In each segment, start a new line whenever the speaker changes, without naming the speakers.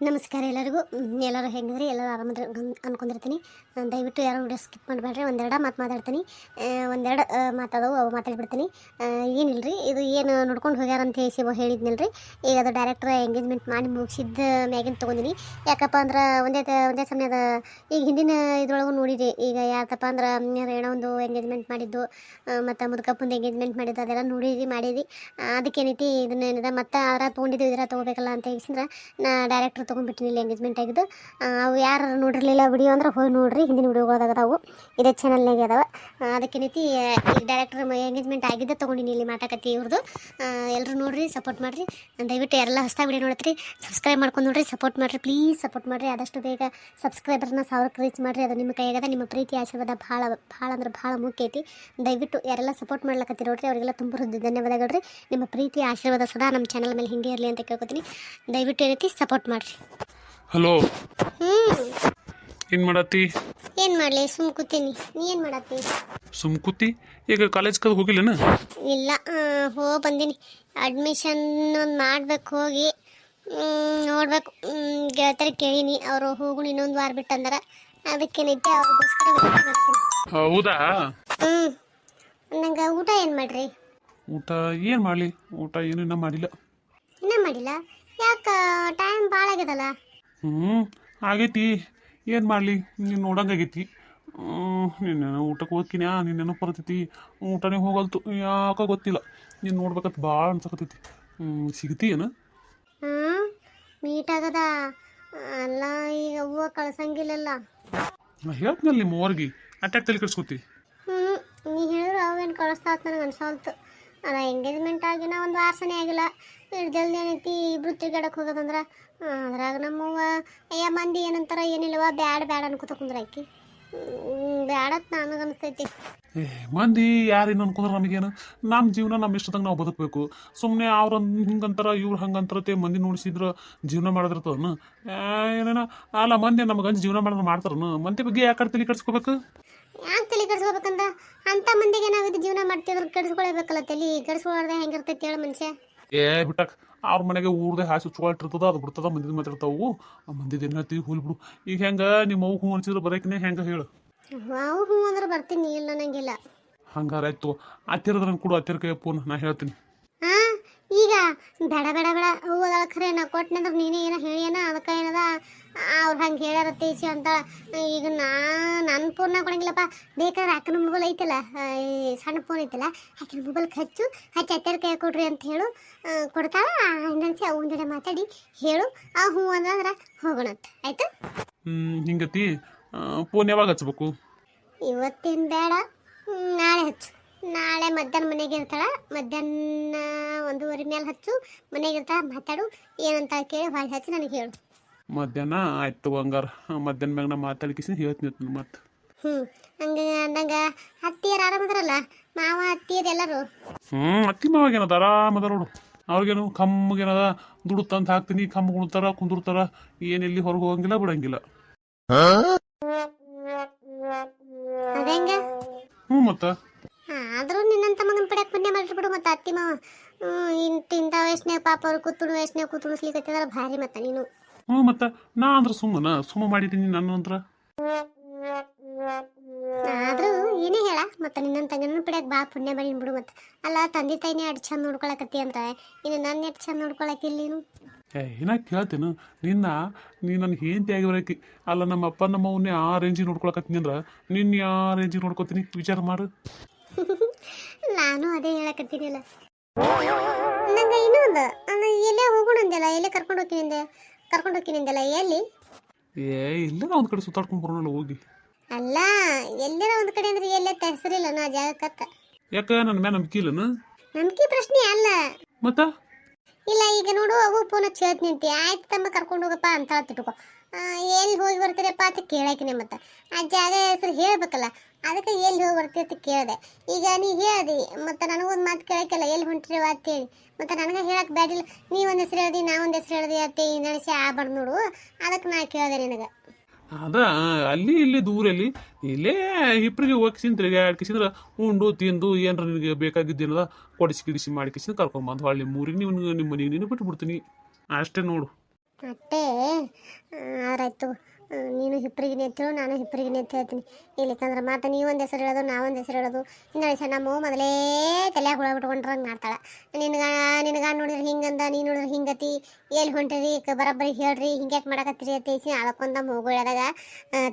ನಮಸ್ಕಾರ ಎಲ್ಲರಿಗೂ. ಎಲ್ಲರೂ ಹೆಂಗಿದ್ರಿ? ಎಲ್ಲರೂ ಆರಾಮದ್ರಿ ಅನ್ಕೊಂಡಿರ್ತೀನಿ. ದಯವಿಟ್ಟು ಯಾರು ವಿಡಿಯೋ ಸ್ಕಿಪ್ ಮಾಡಬೇಡ್ರಿ. ಒಂದೆರಡು ಮಾತು ಮಾತಾಡ್ತೀನಿ, ಒಂದೆರಡು ಮಾತಾದವು ಅವು ಮಾತಾಡ್ಬಿಡ್ತೀನಿ. ಏನಿಲ್ಲರಿ, ಇದು ಏನು ನೋಡ್ಕೊಂಡು ಹೋಗ್ಯಾರ ಅಂತ ಹೇಳಿದ್ನಲ್ರಿ. ಈಗ ಅದು ಡೈರೆಕ್ಟರ್ ಎಂಗೇಜ್ಮೆಂಟ್ ಮಾಡಿ ಮುಗಿಸಿದ್ದ ಮ್ಯಾಗಿನ ತೊಗೊಂಡಿನಿ. ಯಾಕಪ್ಪ ಅಂದ್ರೆ ಒಂದೇ ಸಮಯದ ಈಗ ಹಿಂದಿನ ಇದ್ರೊಳಗೂ ನೋಡಿರಿ. ಈಗ ಯಾಕಪ್ಪ ಅಂದ್ರೆ ಏನೋ ಒಂದು ಎಂಗೇಜ್ಮೆಂಟ್ ಮಾಡಿದ್ದು ಮತ್ತು ಮುದುಕಪ್ಪಂದು ಎಂಗೇಜ್ಮೆಂಟ್ ಮಾಡಿದ್ದು ಅದೆಲ್ಲ ನೋಡಿರಿ ಮಾಡಿರಿ. ಅದಕ್ಕೇನೈತಿ ಇದನ್ನೇನಿದೆ ಮತ್ತೆ ಅದರ ತೊಗೊಂಡಿದ್ದು ಇದರ ತೊಗೋಬೇಕಲ್ಲ ಅಂತ ಹೇಳಿದ್ರೆ ನಾ ಡೈರೆಕ್ಟ್ರ್ ತೊಗೊಂಡ್ಬಿಟ್ಟಿನಿ ಇಲ್ಲಿ ಎಂಗೇಜ್ಮೆಂಟ್ ಆಗಿದ್ದು. ಅವು ಯಾರು ನೋಡಿರಲಿಲ್ಲ ವಿಡಿಯೋ ಅಂದ್ರೆ ಹೋಗಿ ನೋಡ್ರಿ, ಹಿಂದಿನ ವಿಡಿಯೋಗಳದಾಗದಾವು ಇದೇ ಚಾನಲ್ನಾಗೆ ಅದಾವೆ. ಅದಕ್ಕೇನೈತಿ ಈಗ ಡೈರೆಕ್ಟ್ರ್ ಎಂಗೇಜ್ಮೆಂಟ್ ಆಗಿದ್ದೆ ತೊಗೊಂಡಿನಿ ಇಲ್ಲಿ ಮಾತಾಕತ್ತಿ ಇವ್ರದ್ದು. ಎಲ್ಲರೂ ನೋಡ್ರಿ, ಸಪೋರ್ಟ್ ಮಾಡಿರಿ. ದಯವಿಟ್ಟು ಎಲ್ಲ ಹೊಸ ವಿಡಿಯೋ ನೋಡ್ತೀರಿ, ಸಬ್ಸ್ಕ್ರೈಬ್ ಮಾಡ್ಕೊಂಡು ನೋಡ್ರಿ, ಸಪೋರ್ಟ್ ಮಾಡಿರಿ, ಪ್ಲೀಸ್ ಸಪೋರ್ಟ್ ಮಾಡಿರಿ. ಆದಷ್ಟು ಬೇಗ ಸಬ್ಸ್ಕ್ರೈಬರ್ನ 1000ಕ್ಕೆ ರೀಚ್ ಮಾಡಿರಿ. ಅದು ನಿಮ್ಮ ಕೈಯಾಗದ. ನಿಮ್ಮ ಪ್ರೀತಿ ಆಶೀರ್ವಾದ ಭಾಳ ಭಾಳ ಅಂದ್ರೆ ಭಾಳ ಮುಖ್ಯ ಐತಿ. ದಯವಿಟ್ಟು ಯಾರೆಲ್ಲ ಸಪೋರ್ಟ್ ಮಾಡ್ಲಕತ್ತೀರಿ ನೋಡ್ರಿ, ಅವರಿಗೆಲ್ಲ ತುಂಬ ಧನ್ಯವಾದಗಳು ರೀ. ನಿಮ್ಮ ಪ್ರೀತಿ ಆಶೀರ್ವಾದ ಸದಾ ನಮ್ಮ ಚಾನಲ್ ಮೇಲೆ ಹಿಂಗೆ ಇರಲಿ ಅಂತ ಕೇಳ್ಕೊತೀನಿ. ದಯವಿಟ್ಟು ಏನೈತಿ ಸಪೋರ್ಟ್ ಮಾಡಿರಿ.
ಹಲೋ, ಏನು ಮಾಡತ್ತಿ?
ಏನು ಮಾಡಲಿ, ಸುಮ್ ಕೂತೀನಿ. ನೀ ಏನು ಮಾಡತ್ತಿ?
ಸುಮ್ ಕೂತಿ. ಈಗ ಕಾಲೇಜ್ ಕದ ಹೋಗಿಲ್ಲನ?
ಇಲ್ಲ, ಹೋಗಿ ಬಂದೀನಿ. ಅಡ್ಮಿಷನ್ ಒಂದು ಮಾಡ್ಬೇಕು, ಹೋಗಿ ನೋಡ್ಬೇಕು. ಗೆಳತರಿ ಕೇಳೀನಿ, ಅವರು ಹೋಗು ಇನ್ನೊಂದು ವಾರ ಬಿಟ್ಟು ಅಂದಾರ. ಅದಕ್ಕೇನೈತೆ ಅವ್ರಿಗೋಸ್ಕರ ವೇಟ್ ಮಾಡ್ತೀನಿ.
ಹೌದಾ?
ನಂಗೆ ಊಟ ಏನು ಮಾಡ್ರಿ?
ಊಟ ಏನು ಮಾಡಲಿ? ಊಟ ಏನು ಇನ್ನೂ ಮಾಡಿಲ್ಲ.
ಇನ್ನೂ ಮಾಡಿಲ್ಲ? ಯಾಕೆ? ಟೈಮ್ ಭಾಳ ಆಗ್ಯದಲ್ಲ.
ಆಗೈತಿ. ಏನು ಮಾಡಲಿ, ನೀನು ನೋಡಂಗಾಗೈತಿ. ನಿನ್ನೆ ಊಟಕ್ಕೆ ಹೋಗ್ತೀನಿ, ನಿನ್ನೇನೋ ಬರ್ತೈತಿ. ಊಟನೇ ಹೋಗಲ್ತು, ಯಾಕೆ ಗೊತ್ತಿಲ್ಲ. ನೀನು ನೋಡ್ಬೇಕಂತ ಭಾಳ ಅನ್ಸಕತ್ತೈತಿ. ಸಿಗ್ತಿ ಏನು?
ಮೀಟ್ ಆಗದ ಅಲ್ಲ. ಈಗ ಹೂವು ಕಳ್ಸಂಗಿಲ್ಲಲ್ಲ.
ನಾ ಹೇಳ್ತೀನಲ್ಲ ನಿಮ್ಮ ಅವ್ರಿಗೆ, ಅಟ್ಯಾಕ್ ತಲೆ ಕೆಡ್ಸ್ಕೊತಿ.
ನೀ ಹೇಳಿದ್ರು ಅವೇನು ಕಳಿಸ್ತಾತ್ ನನಗೆ ಅನ್ಸಲ್ತು. ಅಲ್ಲ, ಎಂಗೇಜ್ಮೆಂಟ್ ಆಗಿನ ಒಂದು ವಾರಸನೇ ಆಗಿಲ್ಲ. ಇಷ್ಟು ಜಲ್ದಿ ಏನೈತಿ ಇಬ್ರು ತಿರ್ಗಾಡಕ್ಕೆ ಹೋಗೋದಂದ್ರೆ. ಅದ್ರಾಗ ನಮ್ಮವ್ವ ಅಯ್ಯ ಮಂದಿ ಏನಂತಾರ ಏನಿಲ್ಲವ, ಬ್ಯಾಡ ಅನ್ಕೋತ ಕುಂದ್ರ ಆಕಿ. ಬ್ಯಾಡತ್ ನನಗೆ ಅನಿಸ್ತೈತಿ.
ಮಂದಿ ಯಾರೇನು ಅನ್ಕೊಂಡ್ರೆ ನಮಗೇನು? ನಮ್ಮ ಜೀವನ ನಮ್ಮ ಇಷ್ಟದಂಗೆ ನಾವು ಬದುಕಬೇಕು. ಸುಮ್ಮನೆ ಅವ್ರು ಹಿಂಗಂತಾರ ಇವ್ರು ಹಂಗಂತಾರತ್ತೆ ಮಂದಿ ನೋಡಿಸಿದ್ರೆ ಜೀವನ ಮಾಡಿದಿರ್ತದನು ಏನೇನ? ಅಲ್ಲ, ಮಂದಿ ನಮ್ಗೆ ಜೀವನ ಮಾಡಿದ್ರೆ ಮಾಡ್ತಾರನು? ಮಂದಿ ಬಗ್ಗೆ ಯಾಕೆ ತಲೆ ಕೆಡ್ಸ್ಕೋಬೇಕು?
ಯಾಕೆ ತಲೆ ಕೆಡ್ಸ್ಕೋಬೇಕಂತ? ಅಂಥ ಮಂದಿಗೆ ನಾವಿದು ಜೀವನ ಮಾಡ್ತಿದ್ರೆ ಕೆಡ್ಸ್ಕೊಳ್ಬೇಕಲ್ಲ. ತಲೆ ಕೆಡ್ಸ್ಕೊಳ್ದೆ ಹೆಂಗಿರ್ತೈತಿ ಹೇಳು ಮನುಷ್ಯ?
ಬಿಟ್ಟಕ್ ಅವ್ರ ಮನೆಗೆ ಊರ್ದೆ ಹಾಸಿ ಉಚ್ಕೊಳ್ತಿರ್ತದ, ಅದು ಬಿಡ್ತದ. ಮಂದಿದ ಮಾತಾಡ್ತಾವು. ಆ ಮಂದಿದ ಏನು ಹೇಳ್ತೀವಿ, ಹೋಲ್ ಬಿಡು. ಈಗ ಹೆಂಗೆ ನಿಮ್ಮ ಅವು ಹೂ ಅನ್ಸಿದ್ರೆ ಬರೋಕಿನೇ ಹೆಂಗೆ ಹೇಳು?
ಅವು ಹ್ಞೂ ಅಂದ್ರೆ ಬರ್ತೀನಿ, ಇಲ್ಲ ನಂಗಿಲ್ಲ.
ಹಂಗಾರೆ ಆಯ್ತು. ಹತ್ತಿರದ್ರ ಕೊಡು, ಹತ್ತಿರ ಕೈ ಫೋನ್, ನಾ ಹೇಳ್ತೀನಿ.
ಈಗ ಬೇಡ ಹೂವದಳ ಖರೆ ನಾ ಕೊಟ್ಟನಂದ್ರೆ ನೀನೇ ಏನೋ ಹೇಳಿಯನ, ಅದಕ್ಕೆ ಏನದ ಅವ್ರು ಹಂಗೆ ಹೇಳ್ಯಾರತ್ತೆ ಈಸಿ ಅಂತ. ಈಗ ನನ್ನ ಫೋನ್ನ ಕೊಡಂಗಿಲ್ಲಪ್ಪ. ಬೇಕಾದ್ರೆ ಅಕ್ಕನ ಮೊಬೈಲ್ ಐತಲ್ಲ, ಸಣ್ಣ ಫೋನ್ ಐತಲ್ಲ, ಆಕಿನ ಮೊಬೈಲ್ಗೆ ಹಚ್ಚಿ ಹತ್ತಿರ ಕೈ ಕೊಡ್ರಿ ಅಂತ ಹೇಳು. ಕೊಡ್ತಾಳ. ಹಿಂಗನ್ಸಿ ಅವನ ಜೊತೆ ಮಾತಾಡಿ ಹೇಳು. ಹ್ಞೂ ಅಂದ್ರೆ ಹೋಗೋಣಂತ. ಆಯ್ತು?
ಹಿಂಗತಿ. ಫೋನ್ ಯಾವಾಗ ಹಚ್ಬೇಕು?
ಇವತ್ತಿನ ಬೇಡ, ನಾಳೆ ಹಚ್ಚು. ನಾಳೆ ಮಧ್ಯಾಹ್ನ ಮನೆಗೆ ಇರ್ತಾಳೆ. ಮಧ್ಯಾಹ್ನ 1:30 ಮೇಲೆ ಹಚ್ಚು. ಮನೆಗೆ ಇರ್ತಾಳೆ, ಮಾತಾಡು. ಏನಂತ ಕೇಳಿ ಹೊಳ್ಳಿ ಹಚ್ಚಿ ನನಗೆ ಹೇಳು.
ಮಧ್ಯಾಹ್ನ ಆಯ್ತು. ಹಂಗಾರ ಮಧ್ಯಾಹ್ನ ಮ್ಯಾಗ ನಾ ಮಾತಾಡ್ಕಿಸಿ ಹೇಳ್ತೀನಿ ಮತ್ತೆ.
ಹಂಗೆ ಅಂದಂಗೆ ಅತ್ತಿಯರು ಆರಾಮದಾರಲ್ಲ? ಮಾವ ಅತ್ತಿಯರು ಎಲ್ಲರೂ?
ಅತ್ತಿ ಮಾವಾಗ ಏನದ ಆರಾಮದ ನೋಡು. ಅವ್ರಿಗೇನು ಕಮ್ಮಗೇನದ, ದುಡ್ಡು ತಂದು ಹಾಕ್ತೀನಿ, ಕಮ್ಮ ಉಣ್ತಾರ, ಕುಂದಿರ್ತಾರ. ಏನೆಲ್ಲಿ ಹೊರಗೆ ಹೋಗಂಗಿಲ್ಲ, ಬಿಡಂಗಿಲ್ಲ.
ಅದಂಗೆ
ಮತ್ತೆ
ಆದ್ರೂ ನಿನ್ನಂತ ಮಗನ ಪಡ್ಯಾಕ ಪುಣ್ಯ ಮಾಡಿರ್ಬಿಡು. ಮತ್ತೆ ಅತ್ತಿ ಮಾವ ಇಂಥ ವಯಸ್ಸಿನಾಗ ಪಾಪ ಅವ್ರು ಕೂತುಣಿಸ್ಲಿಕ್ಕೆ ಭಾರಿ. ಮತ್ತೆ ನೀನು
ಮತ್ತೆ ನಾ ಅಂದ್ರೆ ಸುಮ್ಮ ಮಾಡಿದ್ದೀನಿ ನನ್ನ ಹತ್ರ.
ಆದ್ರೂ ಏನೇ ಹೇಳ, ಮತ್ತೆ ನಿನ್ನಂತ ತಂಗನ ಪಡ್ಯಾಕ ಭಾಳ ಪುಣ್ಯ ಮಾಡಿನ್ ಬಿಡು. ಮತ್ತೆ ಅಲ್ಲ, ತಂದೆ ತಾಯಿನೇ ಅಡ್ ಚಂದ ನೋಡ್ಕೊಳಕತ್ತಿ ಅಂತ ಇನ್ನು ನನ್ನ ಎಷ್ಟು ಚಂದ ನೋಡ್ಕೊಳಕಿಲ್ಲ ನೀನು?
ಏನ ಕೇಳ್ತೇನು ನೀ ನನ್ನ ಹೆಂಡತಿ ಆಗಿ ಬರೋಕಿ. ಅಲ್ಲ, ನಮ್ಮ ಅಪ್ಪ ನಮ್ಮ ಅವನ್ನೇ ಆ ರೇಂಜಿಗೆ ನೋಡ್ಕೊಳಕತ್ತೀನಿ ಅಂದ್ರೆ ನಿನ್ನ ಯಾವ ರೇಂಜಿಗೆ ನೋಡ್ಕೊತೀನಿ ವಿಚಾರ ಮಾಡು.
ನಾನು ಅದೇ ಹೇಳಕತ್ತೀನಿಲ್ಲ. ನಂಗೆ ಇನ್ನೊಂದು ಎಲ್ಲೇ ಹೋಗೋಣ ಅಂದೆಲ್ಲ, ಎಲ್ಲೇ ಕರ್ಕೊಂಡು ಹೋಗ್ತೀನಿ ಅಂದೆಲ್ಲ, ಎಲ್ಲಿ?
ಇಲ್ಲ, ಒಂದು ಕಡೆ ಸುತ್ತಾಡ್ಕೊಂಡು ಬರೋಣ ಹೋಗಿ.
ಅಲ್ಲ, ಎಲ್ಲರ ಒಂದು ಕಡೆ ಅಂದ್ರೆ ಎಲ್ಲೇ ಹೆಸರಿಲ್ಲ ನಾ ಜಾಗಕ್ಕತ್ತ.
ಯಾಕೆ ನನ್ನ ಮ್ಯಾಲ ನಂಬಿಕೆ ಇಲ್ಲನ?
ನಂಬಿಕೆ ಪ್ರಶ್ನೆ ಅಲ್ಲ.
ಮತ್ತ
ಇಲ್ಲ, ಈಗ ನೋಡು, ಅವು ಫೋನ್ ಹಚ್ಚಿ ನಿಂತಿ. ಆಯ್ತು ತಮ್ಮ ಕರ್ಕೊಂಡು ಹೋಗಪ್ಪ ಅಂತ ತಿಳ್ಕೊ. ಎಲ್ಲಿ ಹೋಗಿ ಬರ್ತೀರಪ್ಪ ಅಂತ ಕೇಳಾಕಿನಿ. ಮತ್ತೆ ಆ ಜಾಗ ಹೆಸರು ಹೇಳ್ಬೇಕಲ್ಲ, ಅದಕ್ಕೆ ಎಲ್ಲಿ ಹೋಗಿ ಬರ್ತೀವಿ ಅಂತ ಕೇಳಿದೆ. ಈಗ ನೀ ಹೇಳ್ದಿ, ಮತ್ತೆ ನನಗೊಂದು ಮಾತು ಕೇಳಕ್ಕಿಲ್ಲ, ಎಲ್ಲಿ ಹೊಂಟ್ರಿವ ಅಂತೇಳಿ. ಮತ್ತೆ ನನಗೆ ಹೇಳಕ್ಕೆ ಬ್ಯಾಡಿಲ್ಲ. ನೀ ಒಂದು ಹೆಸರು ಹೇಳ್ದಿ, ನಾ ಒಂದು ಹೆಸರು ಹೇಳ್ದಿ ಅತ್ತೆ ನಡೆಸಿ ಆಗ್ಬಾರ್ದು ನೋಡು. ಅದಕ್ಕೆ ನಾ ಕೇಳಿದೆ ನಿನಗೆ.
ಅದ ಅಲ್ಲಿ ಇಲ್ಲಿ ದೂರಲ್ಲಿ ಇಲ್ಲೇ ಇಬ್ಬರಿಗೆ ಹೋಗಿಸಿನ್ ತಿರುಗಾಡ್ಕಿಸಿದ್ರೆ ಉಂಡು ತಿಂದು ಏನಾರ ನಿನಗೆ ಬೇಕಾಗಿದ್ದೇನದ ಕೊಡಿಸಿ ಗಿಡಿಸಿ ಮಾಡಿಕಿಸಿ ಕರ್ಕೊಂಬಂದು ಹೊಳ್ಳಿ ಮೂರಿಗೆ ನೀವು ನಿಮ್ಮ ಮನೆಗೆ ನೀನು ಬಿಟ್ಟು ಬಿಡ್ತೀನಿ ಅಷ್ಟೇ ನೋಡು.
ಅಟ್ಟೆ ಆರಾಯ್ತು. ನೀನು ಹಿಪ್ಪರಿಗಿನಿ ಎತ್ತೇಳು, ನಾನು ಹಿಪ್ಪರಿಗಿನಿ ಎತ್ತಿ ಹೇಳ್ತೀನಿ. ಇಲ್ಲಿಕಂದ್ರೆ ಮಾತು ನೀವು ಒಂದು ಹೆಸರು ಹೇಳೋದು, ನಾವೊಂದು ಹೆಸರು ಹೇಳೋದು. ಇನ್ನೊಂದು ನಮ್ಮ ಮೊದಲೇ ತಲೆಯಾಗ ಹುಳ ಬಿಟ್ಕೊಂಡ್ರಂಗೆ ಮಾಡ್ತಾಳೆ. ನಿನಗ ನೋಡಿದ್ರೆ ಹಿಂಗಂದ, ನೀನು ನೋಡಿದ್ರೆ ಹಿಂಗತಿ, ಎಲ್ಲಿ ಹೊಂಟಿರಿ ಬರೋಬ್ಬರಿ ಹೇಳ್ರಿ, ಹಿಂಗ್ಯಾಕೆ ಮಾಡಕತ್ತೀರಿ ಅಂತೇಸಿ ಅದಕ್ಕೊಂದ ಹೋಗೋದಾಗ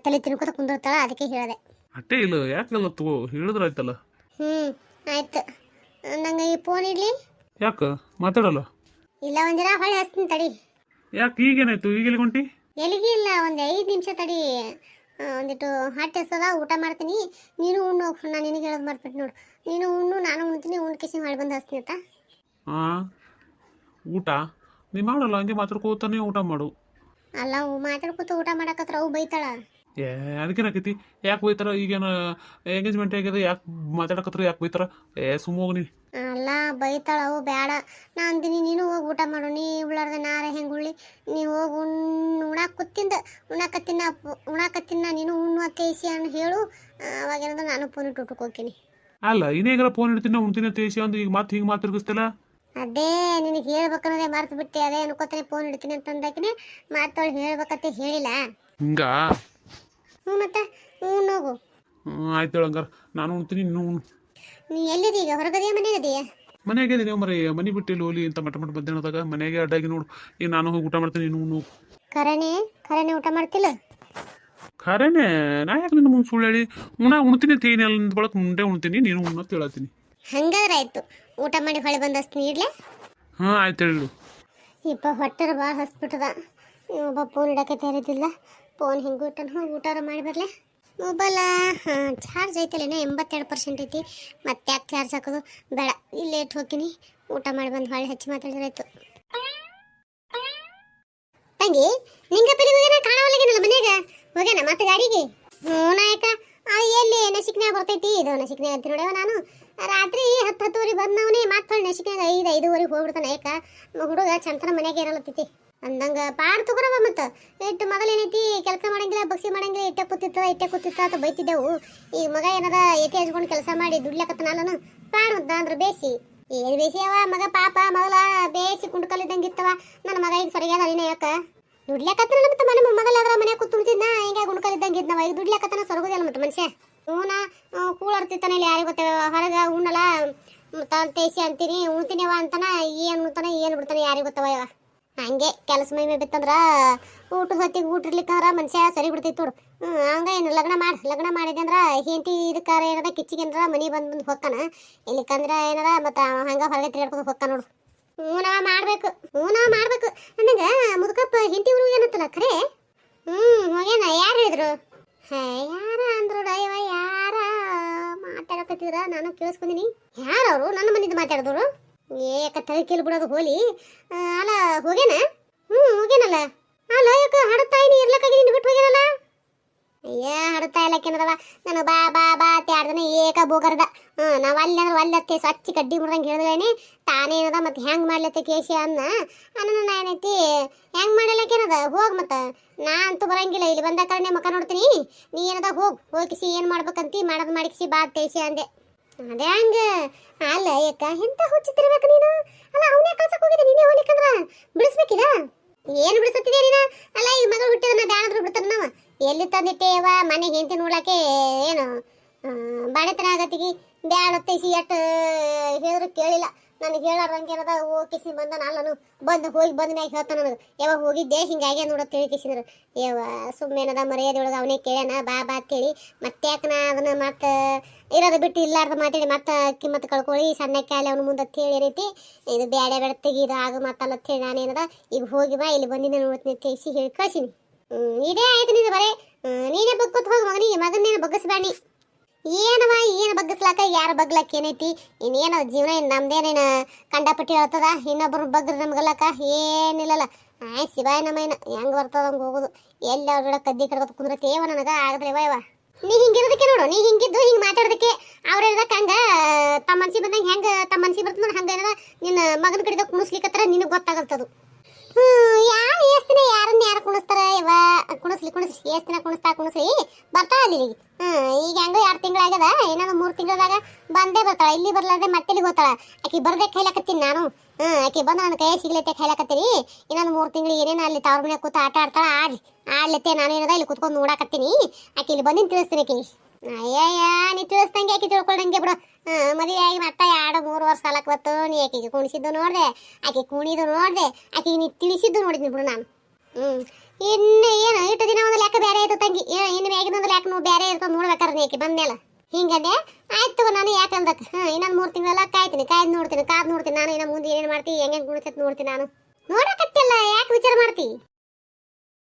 ತಲೆ ತಿನ್ಕೋತ ಕುಂದಿರ್ತಾಳೆ. ಅದಕ್ಕೆ ಹೇಳಿದೆ.
ಅಟ್ಟೆ ಇಲ್ಲ ಯಾಕೆ ತಗೋ ಹೇಳಿದ್ರೆ ಆಯ್ತಲ್ಲ.
ಆಯ್ತು. ನಂಗೆ ಈ ಫೋನ್ ಇಡ್ಲಿ.
ಯಾಕೆ ಮಾತಾಡಲ್ಲ?
ಇಲ್ಲ ಒಂದಿನ ಹೊಳೆ ಹಚ್ತೀನಿ ತಡಿ.
ಯಾಕೆ ಈಗೇನಾಯ್ತು? ಈಗ ಎಲ್ಲಿ ಹೊಂಟಿ?
ಎಲ್ಲಿಗೆ ಇಲ್ಲ, ಒಂದು 5 ನಿಮಿಷ ತಡಿ. ಒಂದಿಟ್ಟು ಹೊಟ್ಟೆ ಹಸದ, ಊಟ ಮಾಡ್ತೀನಿ. ನೀನು ಉಣ್ಣು. ನಾನು ನಿನಗೆ ಹೇಳೋದು ಮಾಡ್ಬಿಟ್ಟು ನೋಡು. ನೀನು ಉಣ್ಣು, ನಾನು ಉಣ್ತೀನಿ. ಕಿಸಿ ಮಾಡಿ ಬಂದು ಹಚ್ತೀನಿ ಆಯ್ತಾ?
ಹಾಂ, ಊಟ ನೀ ಮಾಡಲ್ಲ, ಹಂಗೆ ಮಾತಾಡ್ಕೋತಾನೆ ಊಟ ಮಾಡು.
ಅಲ್ಲ, ಅವು ಮಾತಾಡ್ಕೊತ ಊಟ ಮಾಡಕತ್ರ ಅವು ಬೈತಾಳ.
ಅದಕ್ಕೇನಾಕೈತಿ? ಯಾಕೆ ಬೈತಾರ? ಈಗೇನು ಎಂಗೇಜ್ಮೆಂಟ್ ಆಗ್ಯದ, ಯಾಕೆ ಮಾತಾಡಕತ್ರ ಯಾಕೆ ಬೈತಾರ? ಸುಮ್ಮ ಹೋಗಿ.
ಅಲ್ಲ, ಬೈತಾಳ ಅವು, ಬೇಡ. ನಾ ಅಂತೀನಿ ನೀನು ಹೋಗಿ ಊಟ ಮಾಡು. ನೀ ಉಳ್ಳಾರ್ದೆ ನಾರ ಹೆಂಗೆ ಉಳ್ಳಿ? ನೀವು ಹೋಗಿ ಉಣ್ಣಾಕತ್ತಿನ ನೀನು ಉಣ್ಣು ಅತ್ತೇಸಿ ಅನ್ನು ಹೇಳು. ಅವಾಗೇನದ ನಾನು ಫೋನ್ ಇಟ್ಟು ಊಟಕ್ಕೆ ಹೋಗ್ತೀನಿ.
ಅಲ್ಲ, ಇನ್ನೇಗಾರ ಫೋನ್ ಇಡ್ತೀನಿ, ಉಣ್ತೀನಿ ತೇಸಿ ಅಂದು ಈಗ ಮತ್ತೆ ಹಿಂಗೆ ಮಾತಾಡ್ಗಿಸ್ತಿಲ್ಲ.
ಅದೇ ನಿನಗೆ ಹೇಳ್ಬೇಕನ್ನೋದೇ ಮರ್ತು ಬಿಟ್ಟೆ. ಅದೇ ಅನ್ಕೋತಾನೆ ಫೋನ್ ಇಡ್ತೀನಿ ಅಂತಂದಾಕಿನೇ ಮಾತಾಡಿ ಹೇಳ್ಬೇಕಂತ ಹೇಳಿಲ್ಲ.
ಹಿಂಗ?
ಮತ್ತೆ ಹೋಗು.
ಆಯ್ತು ಹಂಗಾರ ನಾನು ಉಣ್ತೀನಿ, ನೀನು ಉಣ್ಣು.
ನೀ ಎಲ್ಲಿದೆ ಈಗ? ಹೊರಗದೆಯಾ ಮನೆಗದೆಯಾ?
ಮನೆಯಾಗೆ ನೀವು ಮರಿ ಮನೆ ಬಿಟ್ಟು ಹೋಲಿ ಅಂತ ಮಟ್ಟ ಮಧ್ಯಾಹ್ನದಾಗ ಮನೆಯಾಗೆ ಅಡ್ಡಾಗಿ ನೋಡು. ಈಗ ನಾನು ಹೋಗಿ ಊಟ ಮಾಡ್ತೀನಿ, ನೀನು ಉಣ್ಣು.
ಖರೇನೆ ಊಟ ಮಾಡ್ತಿಲ್ಲ?
ಖರೇನೆ. ನಾ ಯಾಕೆ ನಿನ್ನ ಮುಂದೆ ಸುಳ್ಳು ಹೇಳಿ? ಉಣ್ತೀನಿ ತೇನಿ ಅಲ್ಲಿಂದ ಬಳಕ ಮುಂದೆ ಉಣ್ತೀನಿ, ನೀನು ಉಣ್ಣತ್ ಹೇಳತ್ತೀನಿ.
ಹಂಗಾದ್ರೆ ಆಯ್ತು. ಊಟ ಮಾಡಿ ಹೊಳೆ ಬಂದು ಹಚ್ತೀನಿ ಇಡ್ಲೆ.
ಹಾಂ ಆಯ್ತು ಹೇಳು.
ಇಪ್ಪ ಹೊಟ್ಟೆರ ಭಾಳ ಹಸ್ಬಿಟ್ಟದ. ಒಬ್ಬ ಫೋನ್ ಇಡಕ್ಕೆ ತಯಾರಿದ್ದಿಲ್ಲ. ಫೋನ್ ಹಿಂಗೆ ಹೋಗಿ ಊಟಾರ ಮಾಡಿ ಬರಲೆ. ಮೊಬೈಲ ಚಾರ್ಜ್ ಐತಲ್ಲೇನೋ 82% ಐತಿ. ಮತ್ತೆ ಯಾಕೆ ಚಾರ್ಜ್ ಹಾಕೋದು? ಬೇಡ, ಇಲ್ಲಿ ಲೇಟ್ ಹೋಗ್ತೀನಿ. ಊಟ ಮಾಡಿ ಬಂದು ಹೊಳೆ ಹಚ್ಚಿ ಮಾತಾಡಿದ್ರೆ ಆಯ್ತು. ತಂಗಿ, ನಿಂಗೆ ಪೆಲಿಗೆ ಹೋಗ್ಯಾನ ಕಾಣವಲ್ಲಾಗೇನಲ್ಲ ಮನ್ಯಾಗ? ಹೋಗ್ಯಾನ ಮತ್ತೆ ಗಾಡಿಗೆ? ನಾಯಕ ಎಲ್ಲಿ ನಸಿಕ್ನ್ಯಾಗ ಬರ್ತೈತಿ. ಇದು ನಸಿಕ್ನ್ಯಾಗ ಅಂತ ನೋಡ್ಯವ ನಾನು. ರಾತ್ರಿ 10-10 ಬಂದವನೇ ಮತ್ತೆ ನಸಿಕ್ನ್ಯಾಗ 5-5:30 ಹೋಗ್ಬಿಡ್ತಾನೆ. ಯಾಕ ಹುಡುಗ ಚಂತನ ಮನ್ಯಾಗ ಇರಲತ್ತೈತಿ ಅಂದಂಗ ಪಾಡ್ ತಗೋರವ. ಮತ್ತೆ ಇಟ್ಟು ಮೊದಲೇನೈತಿ, ಕೆಲಸ ಮಾಡಂಗಿಲ್ಲ, ಬಗ್ಸಿ ಮಾಡಂಗಿಲ್ಲ, ಇಟ್ಟೆ ಕೂತಿತ್ತ ಅಂತ ಬೈತಿದ್ದೆವು. ಈಗ ಮಗ ಏನದ ಎತಿ ಹಚ್ಕೊಂಡು ಕೆಲಸ ಮಾಡಿ ದುಡ್ಲಕತ್ತನಲ್ಲನು ಪಾಡ್ ಅಂತ ಅಂದ್ರೆ ಬೇಸಿ. ಏನು ಬೇಸಿ ಅವ ಮಗ ಪಾಪ. ಮೊದಲ ಬೇಸಿ ಕುಂಡ್ಕಲ್ಲಿದ್ದಂಗೆ ಇತ್ತವ. ನನ್ನ ಮಗ ಈಗ ಸರಿಯಾದ ನೀನೇ ಯಾಕ ದುಡ್ಲಕತ್ತನ? ಮತ್ತೆ ಮನೆ ಮೊದಲಾದ್ರ ಮನೆ ಕೂತ್ಬಿಡ್ತಿದ್ನ, ಹಿಂಗ ಗುಂಡ್ಕಲ್ಲಿದ್ದಂಗೆ ಇದ್ನವ. ಈಗ ದುಡ್ಲಕತ್ತನ ಸೊರಗುದಿಲ್ಲ ಮತ್ತೆ ಮನುಷ್ಯ. ಹೂನ ಕೂಳರ್ತಿತ್ತಾನೆ ಇಲ್ಲಿ ಯಾರಿಗೆ ಗೊತ್ತೇವ. ಹೊರಗೆ ಉಣ್ಣಲ್ಲ ತೇಸಿ ಅಂತೀನಿ, ಉಣ್ತೀನಿವ ಅಂತಾನ. ಏನು ಉಣ್ತಾನೆ ಏನು ಬಿಡ್ತಾನೆ ಯಾರಿಗೆ ಗೊತ್ತವ. ಹಂಗೆ ಕೆಲಸ ಮೈ ಬಿತ್ತಂದ್ರ ಊಟದ ಹೊತ್ತಿಗೆ ಊಟ ಇರ್ಲಿಕ್ಕಂದ್ರ ಮನುಷ್ಯ ಸರಿ ಬಿಡ್ತೈತಿ ನೋಡು. ಹಂಗ ಏನು ಲಗ್ನ ಮಾಡಿದೆ ಅಂದ್ರ ಹೆಂಡತಿ ಇದಕ್ಕಾರ ಏನದ ಕಿಚ್ಚಿಗೆಂದ್ರ ಮನೆ ಬಂದು ಹೋಗ್ತಾನ. ಇಲ್ಲಿಕಂದ್ರ ಏನದ ಮತ್ತೆ ಹಂಗ ಹೊರಗೆ ತಿರ್ಗಾಡ್ಕೊಂಡು ಹೋಗ್ತಾನ ನೋಡು. ನಾವ್ ಮಾಡ್ಬೇಕು ಅನ್ನಂಗ ಮುದುಕಪ್ಪ ಹೆಂಡತಿ ಊರು ಏನತ್ತಲ್ಲ ಖರೆ. ಹೋಗ್ಯಾನ. ಯಾರು ಹೇಳಿದ್ರು? ಯಾರ ಅಂದ್ರು ಡೈವ? ಯಾರ ಮಾತಾಡಕತ್ತಿದ್ರ? ನಾನು ಕೇಳಿಸ್ಕೊಂಡಿನಿ. ಯಾರವರು? ನನ್ನ ಮನಿಂದ ಮಾತಾಡಿದವರು. ಏಕ ತಲೆ ಕೇಳಿ ಬಿಡೋದು ಹೋಲಿ. ಅಲ್ಲ ಹೋಗ್ಯಾನ? ಹೋಗ್ಯಾನಲ್ಲ. ಅಲ್ಲ ಯಾಕ ಹಡತಾಯಿನಿ ಇರ್ಲಕ್ಕಾಗಿ ನಿನ್ನ ಬಿಟ್ಟು ಹೋಗ್ಯಾನಲ್ಲ? ಅಯ್ಯ ಹಡತಾ ಇಲ್ಲಕ್ಕೇನದವ. ನಾನು ಬಾ ಬಾ ಬಾ ಅಂತ 2 ದಿನ ಏಕ ಬೋಗರ್ದ. ನಾವು ಅಲ್ಲಿ ಅಂದ್ರೆ ಒಲ್ಲತ್ತೆ ಸ್ವಚ್ಛ ಕಡ್ಡಿ ಮುಡ್ದಂಗೆ ಹೇಳಿದ್ರೇನೆ ತಾನೇನದ ಮತ್ತೆ ಹೆಂಗೆ ಮಾಡ್ಲತ್ತೆ ಕೇಸಿ ಅನ್ನ ಏನೈತಿ ಹೆಂಗೆ ಮಾಡಲಕ್ಕೇನದ? ಹೋಗ್ ಮತ್ತೆ. ನಾ ಅಂತೂ ಬರಂಗಿಲ್ಲ. ಇಲ್ಲಿ ಬಂದ ಕಾರಣ ಮಕ್ಕ ನೋಡ್ತೀನಿ. ನೀ ಏನದ ಹೋಗಿಸಿ ಏನು ಮಾಡ್ಬೇಕಂತಿ ಮಾಡೋದು ಮಾಡಿಸಿ ಬಾ ತೇಸಿ ಅಂದೆ. ಅದೇ ಹಂಗ ಅಲ್ಲ ಯಾಕ ಎಂತ ಹುಚ್ಚಿತಿರ್ಬೇಕು ನೀನು? ಅಲ್ಲ ಅವನೇ ಕಳ್ಸಕ್ ಹೋಗಿದ್ದೆ, ನೀನೇ ಹೋಗ್ಲಿಕ್ಕಂದ್ರ ಬಿಡಿಸ್ಬೇಕಿದ? ಏನು ಬಿಡಿಸತ್ತಿದೆ ನೀನು? ಅಲ್ಲ ಈ ಮಗಳು ಹುಟ್ಟಿದನ್ನ ಬ್ಯಾಡಂದ್ರು ಬಿಡ್ತಾರ ನಾವು. ಎಲ್ಲಿ ತಂದಿಟ್ಟೇವ ಮನೆ ಹೆಂಡತಿ ನೋಡ್ಲಾಕೆ ಏನು ಬಾಣೆತನ ಆಗತ್ತಿಗೆ ಬ್ಯಾಡತ್ತೈಸಿ ಎಟ್ಟು ಹೇಳಿದ್ರು ಕೇಳಿಲ್ಲ. ನನಗೆ ಹೇಳಾರಂಗೆ ಏನದ ಓಕಿಸಿ ಬಂದ ನಾನು ಹೋಗಿ ಬಂದ ಮ್ಯಾಗ ಹೇಳ್ತಾನ ನನಗೆ ಯಾವಾಗ ಹೋಗಿದ್ದೆ ಹಿಂಗಾಗೆ ನೋಡೋದು ತಿಳಿಕಿಸಿದ್ರು. ಸುಮ್ಮನೆನದ ಮರ್ಯಾದೊಳಗೆ ಅವನೇ ಕೇಳ್ಯಾನ ಬಾ ಬಾ ಅಂತೇಳಿ. ಮತ್ತೆ ಯಾಕೆ ನಾ ಅದನ್ನ ಮತ್ತೆ ಇರೋದು ಬಿಟ್ಟು ಇಲ್ಲಾರ್ದು ಮಾತಾಡಿ ಮತ್ತೆ ಕಿಮ್ಮತ್ತು ಕಳ್ಕೊಳ್ಳಿ ಸಣ್ಣ ಕಾಲಿ ಅವನ ಮುಂದೆ ಹೇಳಿ ಏನೈತಿ ಇದು ಬ್ಯಾಡ ಬೇಡ ತೆಗೀದು ಆಗ ಮತ್ತಲ್ಲ ಹೇಳಿ ನಾನೇನದ ಈಗ ಹೋಗಿ ಬಾ ಇಲ್ಲಿ ಬಂದಿನ ನೋಡ್ತೀನಿ ತಿಳಿಸಿ ಹೇಳಿ ಕಳ್ಸಿನಿ. ಇದೇ ಆಯ್ತು ನಿಂದು ಬರೇ. ನೀನೇ ಬಗ್ಗೊತ್ ಹೋಗಿ ಮಗನೇನು ಬಗ್ಗಿಸ್ಬೇಡಿ. ಏನು ಬಗ್ಗಿಸ್ಲಾಕ ಯಾರು ಬಗ್ಲಾಕ ಏನೈತಿ? ಇನ್ನೇನು ಜೀವನ ನಮ್ದೇನೇನು ಕಂಡಪಟ್ಟಿ ಹೇಳ್ತದ? ಇನ್ನೊಬ್ರು ಬಗ್ರ ನಮ್ಗಲ್ಲಕ ಏನಿಲ್ಲಲ್ಲ. ಶಿವಾಯ ನಮ್ಮಯ್ಯನ ಹೆಂಗೆ ಬರ್ತದ ಹಂಗೆ ಹೋಗೋದು. ಎಲ್ಲಿ ಅವ್ರ ಕದ್ದಿ ಕಡ್ಕೊತ ಕುಂದ್ರತೇವ ನನಗೆ ಆಗದ್ರೇವ ಯವ. ನೀ ಹಿಂಗಿರೋದಕ್ಕೆ ನೋಡು, ನೀ ಹಿಂಗಿದ್ದು ಹಿಂಗೆ ಮಾತಾಡೋದಕ್ಕೆ ಅವ್ರು ಹೇಳ್ದಕ್ಕೆ ಹಂಗೆ ತಮ್ಮ ಮನ್ಸಿಗೆ ಬಂದಂಗೆ ಹೆಂಗೆ ತಮ್ಮ ಮನ್ಸಿಗೆ ಬರ್ತದ ನೋಡಿ ಹಂಗೆ ಏನದ ನಿನ್ನ ಮಗನ ಕಡೆದ ಕುಣಿಸ್ಲಿಕ್ಕತ್ರ ನಿನಗೆ ಗೊತ್ತಾಗಲ್ತದು. ಯಾರು ಎಷ್ಟು ದಿನ ಯಾರನ್ನ ಯಾರು ಕುಣಿಸ್ತಾರ ಇವ? ಕುಣಿಸ್ಲಿ ಎಷ್ಟು ದಿನ ಕುಣಿಸ್ಲಿ ಬರ್ತಾ ಅಲ್ಲಿ ಈಗ ಹೆಂಗೋ 2 ತಿಂಗಳಾಗ್ಯದ, ಇನ್ನೊಂದು 3 ತಿಂಗಳದಾಗ ಬಂದೇ ಬರ್ತಾಳ. ಇಲ್ಲಿ ಬರ್ಲಾರ್ದೆ ಮತ್ತೆ ಇಲ್ಲಿಗೆ ಹೋಗ್ತಾಳ. ಆಕಿ ಬರ್ದೆ ಕೈಲಾಕತ್ತೀನಿ ನಾನು. ಆಕಿ ಬಂದು ನನ್ನ ಕೈ ಸಿಗ್ಲತ್ತೆ ಕೈಲಾಕತ್ತೀನಿ. ಇನ್ನೊಂದು 3 ತಿಂಗಳು ಏನೇನು ಅಲ್ಲಿ ತವ್ರ ಮನೆ ಕೂತ ಆಟ ಆಡ್ತಾಳ, ಆಡ್ಲತ್ತೆ. ನಾನು ಏನದ ಇಲ್ಲಿ ಕುತ್ಕೊಂಡು ನೋಡಾಕತ್ತೀನಿ. ಆಕಿ ಇಲ್ಲಿ ಬಂದಿನ ತಿಳಿಸ್ತೀನಿ ಆಕಿ. ಅಯ್ಯಯ್ಯ, ನೀ ತಿಳಿಸ್ದಂಗೆ ಆಕಿ ತಿಳ್ಕೊಳ್ದಂಗೆ ಬಿಡು. ಮದುವೆ ಆಗಿ ಮತ್ತೆ 2-3 ವರ್ಷ ಸಾಲಕ್ಕೆ ಬತ್ತು. ನೀ ಆಕಿಗೆ ಕುಣಿಸಿದ್ದು ನೋಡಿದೆ, ಆಕಿ ಕುಣಿದು ನೋಡಿದೆ, ಆಕಿಗೆ ನೀ ತಿಳಿಸಿದ್ದು ನೋಡಿದ್ನಿ ಬಿಡು ನಾನು. ಇನ್ನು ಏನು ಇಟ್ಟು ದಿನ ಒಂದು ಲೆಕ್ಕ ಬೇರೆ ಆಯ್ತು ತಂಗಿ. ಇನ್ನು ಮ್ಯಾಗಿನೊಂದು ಲೆಕ್ಕ ನೀವು ಬೇರೆ ಇರ್ತದೆ ನೋಡ್ಬೇಕಾರೆ ನೀ ಆಕಿ ಬಂದ್ಮೇಲೆ ಹಿಂಗಂದೆ. ಆಯ್ತು ನಾನು ಯಾಕೆ ಅಂದಕ್ಕೆ ಇನ್ನೊಂದು 3 ತಿಂಗಳೆಲ್ಲ ಕಾಯ್ತೀನಿ, ಕಾಯ್ದು ನೋಡ್ತೀನಿ, ಕಾದು ನೋಡ್ತೀನಿ ನಾನು. ಇನ್ನು ಮುಂದೆ ಏನೇನು ಮಾಡ್ತೀವಿ, ಹೆಂಗೆ ಗುಣಿಸತ್ ನೋಡ್ತೀನಿ ನಾನು. ನೋಡಕತ್ತಿಲ್ಲ, ಯಾಕೆ ವಿಚಾರ ಮಾಡ್ತಿ?